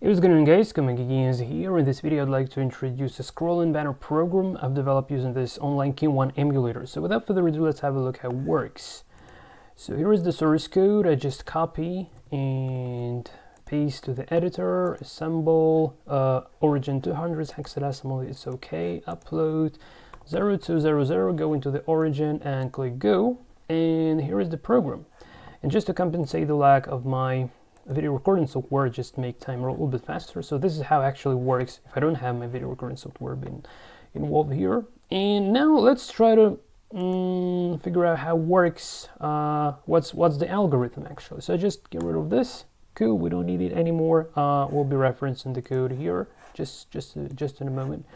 Hey, what's going on, guys? KIM-1 here. In this video I'd like to introduce a scrolling banner program I've developed using this online KIM-1 emulator. So without further ado, let's have a look how it works. So here is the source code. I just copy and paste to the editor, assemble, origin 200 hexadecimal, it's okay, upload 0200, go into the origin and click go, and here is the program. And just to compensate the lack of my video recording software, just make time roll a little bit faster. So this is how it actually works if I don't have my video recording software being involved here. And now let's try to figure out how it works. What's the algorithm actually? So just get rid of this. Cool, we don't need it anymore. We'll be referencing the code here just in a moment.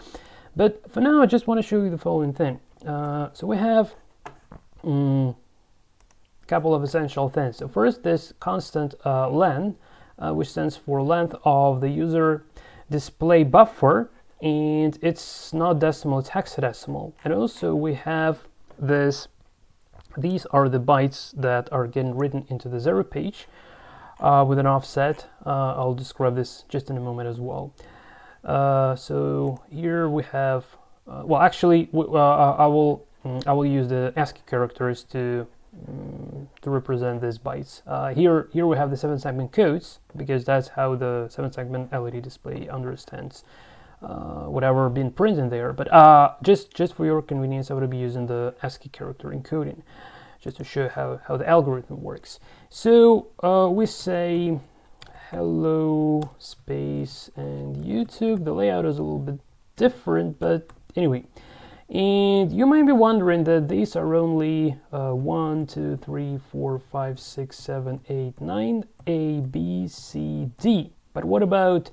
But for now, I just want to show you the following thing. So we have couple of essential things. So first, this constant len, which stands for length of the user display buffer, and it's not decimal, it's hexadecimal. And also we have this, these are the bytes that are getting written into the 0 page with an offset. I'll describe this just in a moment as well. So here we have, well, actually I will use the ASCII characters to represent these bytes. Here we have the 7-segment codes, because that's how the 7-segment LED display understands whatever being printed there. But just for your convenience, I would be using the ASCII character encoding, just to show how the algorithm works. So we say hello space and YouTube. The layout is a little bit different, but anyway. And you might be wondering that these are only 1, 2, 3, 4, 5, 6, 7, 8, 9, A, B, C, D. But what about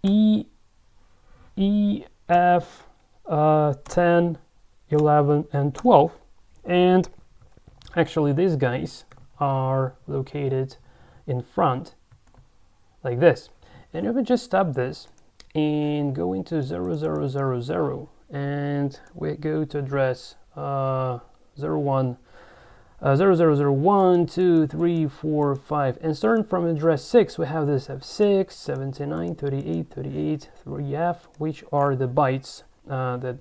E, F, 10, 11, and 12? And actually these guys are located in front, like this. And if we just stop this and go into 0000, and we go to address 0001, 2, 3, 4, 5, and starting from address 6, we have this F6, 79, 38, 38, 3F, which are the bytes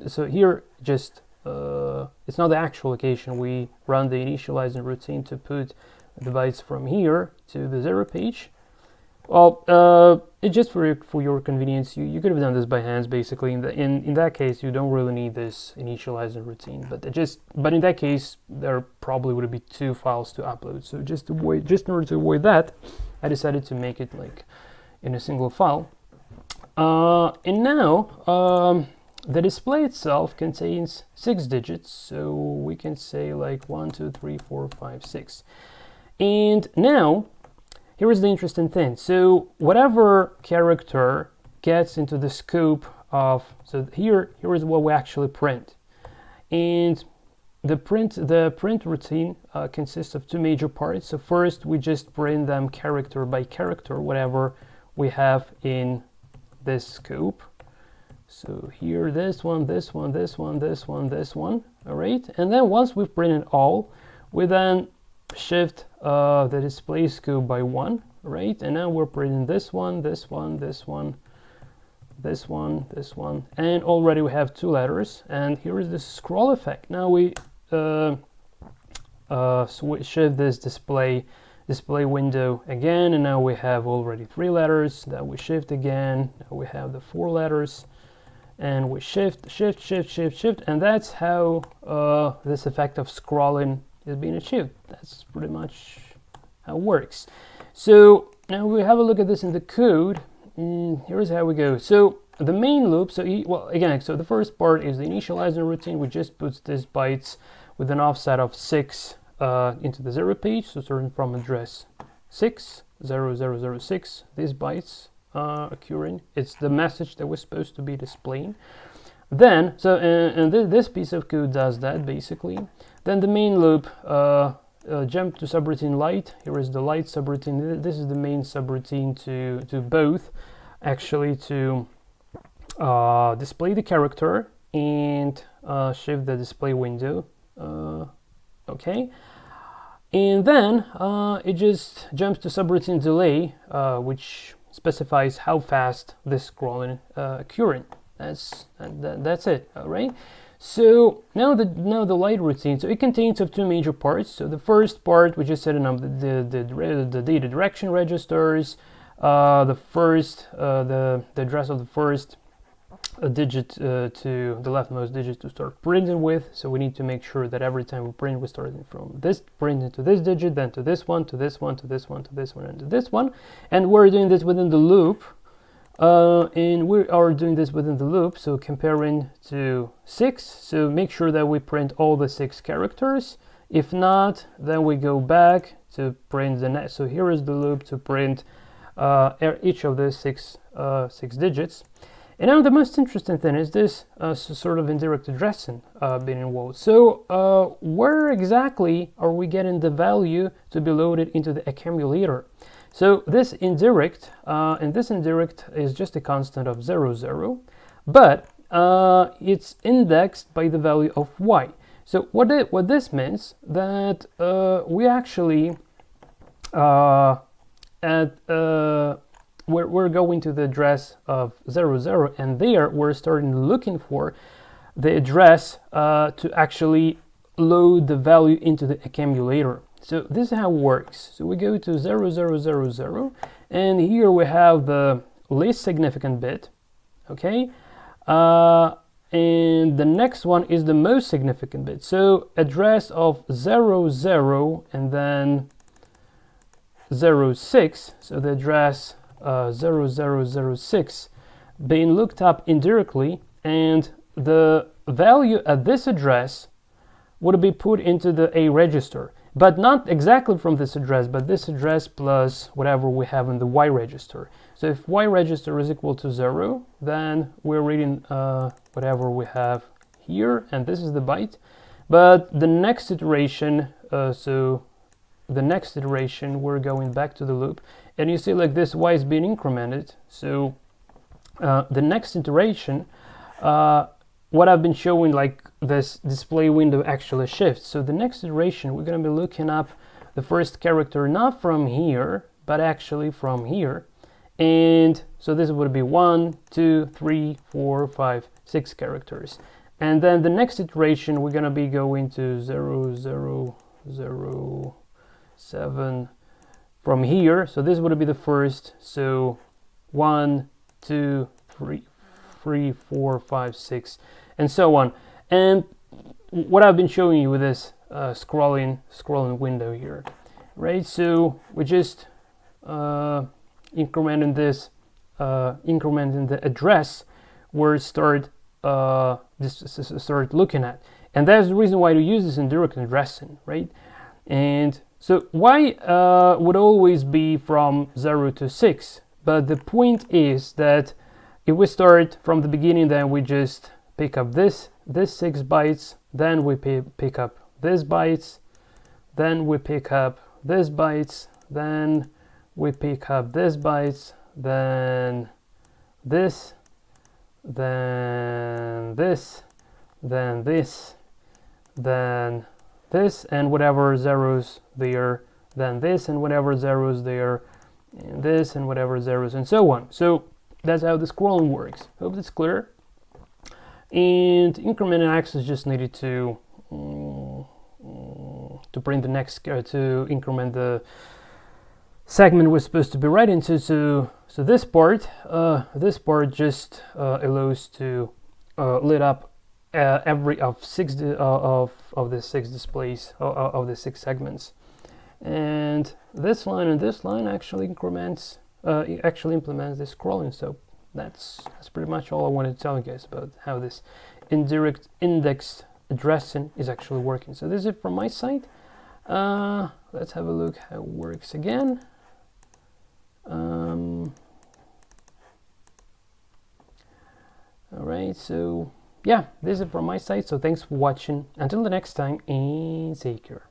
so here just it's not the actual location. We run the initializing routine to put the bytes from here to the 0 page. Well, it's just for your convenience. You could have done this by hands, basically. In that case, you don't really need this initializing routine. But in that case, there probably would be 2 files to upload. So just in order to avoid that, I decided to make it like in a single file. And now the display itself contains 6 digits, so we can say like 1, 2, 3, 4, 5, 6. And now, here is the interesting thing. So whatever character gets into the scope of, so here is what we actually print. And the print routine consists of 2 major parts. So first, we just print them character by character, whatever we have in this scope. So here, this one, this one, this one, this one, this one, all right? And then once we've printed all, we then shift the display scope by 1, right? And now we're printing this one, this one, this one, this one, this one, and already we have 2 letters. And here is the scroll effect. Now we shift this display window again, and now we have already 3 letters that we shift again. Now we have the 4 letters, and we shift, and that's how this effect of scrolling is being achieved. That's pretty much how it works. So now we have a look at this in the code. Here's how we go. So the main loop, so the first part is the initializing routine, which just puts these bytes with an offset of 6 into the 0 page. So starting from address 6, 0006, these bytes occurring. It's the message that we're supposed to be displaying. Then, and this piece of code does that basically. Then the main loop jump to subroutine light. Here is the light subroutine. This is the main subroutine to both actually to display the character and shift the display window. Okay. And then it just jumps to subroutine delay, which specifies how fast this scrolling occurring. That's it, all right? So now the light routine, so it contains of two major parts. So the first part, which is setting up the data direction registers, the address of the first digit to the leftmost digit to start printing with. So we need to make sure that every time we print, we're starting from this printing to this digit, then to this one, to this one, to this one, to this one, and to this one. And we're doing this within the loop. And we are doing this within the loop, so comparing to 6. So make sure that we print all the 6 characters. If not, then we go back to print the next. So here is the loop to print each of the six digits. And now the most interesting thing is this sort of indirect addressing being involved. So where exactly are we getting the value to be loaded into the accumulator? So this indirect, and this indirect is just a constant of 0, 0, but it's indexed by the value of y. So what this means that we actually we're going to the address of 0, 0, and there we're starting looking for the address to actually load the value into the accumulator. So this is how it works. So we go to 0, 0, 0, 0, and here we have the least significant bit, okay? And the next one is the most significant bit. So address of 0, 0, and then 0, 6. So the address 0, 0, 0, 6 being looked up indirectly, and the value at this address would be put into the A register. But not exactly from this address, but this address plus whatever we have in the Y register. So if Y register is equal to 0, then we're reading whatever we have here, and this is the byte. But the next iteration, we're going back to the loop, and you see like this Y is being incremented. So the next iteration, what I've been showing, like this display window actually shifts. So the next iteration, we're going to be looking up the first character not from here, but actually from here. And so this would be 1, 2, 3, 4, 5, 6 characters. And then the next iteration, we're going to be going to 0, 0, 0, 7 from here. So this would be the first. So 1, 2, 3, 4, 5, 6, and so on. And what I've been showing you with this scrolling window here, right? So we just incrementing this, incrementing the address where start looking at, and that's the reason why to use this indirect addressing, right? And so y would always be from 0 to 6, but the point is that if we start from the beginning, then we just pick up this 6 bytes, then we pick up this bytes, then we pick up this bytes, then we pick up this bytes, then this, then this, then this, then this, and whatever zeros there, then this, and whatever zeros there, and this, and whatever zeros, and so on. So that's how the scrolling works. Hope that's clear. And incrementing access just needed to print the next, to increment the segment we're supposed to be right into. So this part just allows to lit up every of the 6 displays of the 6 segments, and this line and this line actually implements the scrolling. So that's pretty much all I wanted to tell you guys about how this indirect indexed addressing is actually working. So this is it from my side. Let's have a look how it works again. All right, so yeah, this is it from my side. So thanks for watching. Until the next time, and take care.